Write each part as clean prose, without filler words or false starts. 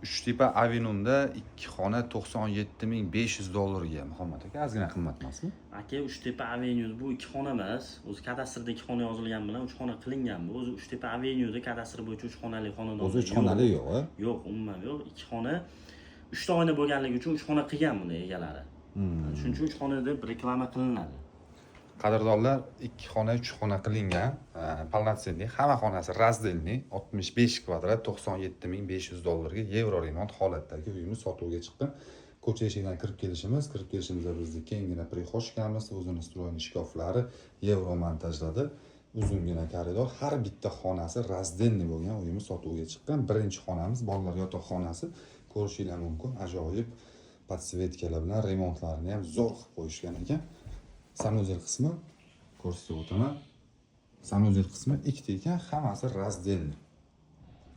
Uchtepa Avenunda 2 xona 97.500 dollarga. Muhammad aka, ozgina qimmat emasmi? Aka, Uchtepa Avenue bu 2 xona emas. O'zi kadastrda 2 xona yozilgan bilan 3 xona qilingan bu. O'zi Uchtepa Avenue'da kadastr bo'yicha 3 xonali xonadon. O'zi 3 xonali yo'q, a? Yo'q, umuman yo'q. 2 xona 3 ta oyna bo'lganligi uchun 3 xona qilgan buni egalari. Shuning uchun 3 xona deb reklama qilinadi. Qadrdonlar, 2 xona 3 xona qilingan, полноценный, hamma xonasi разделный, 65 kvadrat 97.500 dollarga yevro remont holatdagi uyimiz sotuvga chiqqan. Ko'cha eshigidan kirib kelishimizda bizda kengina prixoshkamiz, o'zini stroyniy shkaflari yevro montajladi. Uzungina koridor, har bitta xonasi разделный bo'lgan uyimiz sotuvga chiqqan. Birinchi xonamiz bolalar yotoqxonasi, ko'rishingiz mumkin, ajoyib podsvetkalar bilan remontlarini ham zo'r qilib qo'yishgan ekan. Sanuzel qismi ko'rsatib o'taman. Sanuzel qismi ikkita ekan, hammasi разделный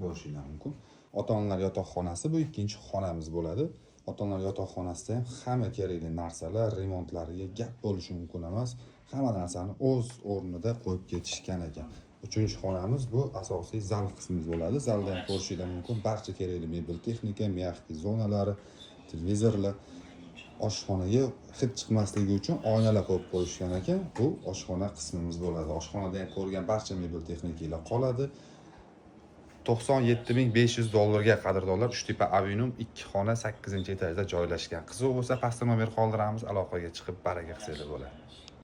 bo'lishingiz mumkin. Ota-onalar yotoqxonasi bu ikkinchi xonamiz bo'ladi. Ota-onalar yotoqxonasida ham hamma kerakli narsalar, remontlariga gap bo'lishi mumkin emas. Hamma narsani o'z o'rnida qo'yib ketishgan ekan. Uchinchi xonamiz bu asosiy zal qismimiz bo'ladi. Zalda ham ko'rishingiz mumkin, barcha kerakli mebel texnika, mягкий zonalari, televizorlar. Oshxonaga hid chiqmasligi uchun oynalar qo'yib qo'yishgan ekan. Bu oshxona qismimiz bo'ladi. Oshxonada ham ko'rgan barcha mebel texnikalar qoladi. 97.500 dollarga qadrdonlar, Uchtepa Avenue 2 xona 8-etajda joylashgan. Qiziq bo'lsa, pastda nomer qoldiramiz, aloqaga chiqib baraka qilsanglar bo'ladi.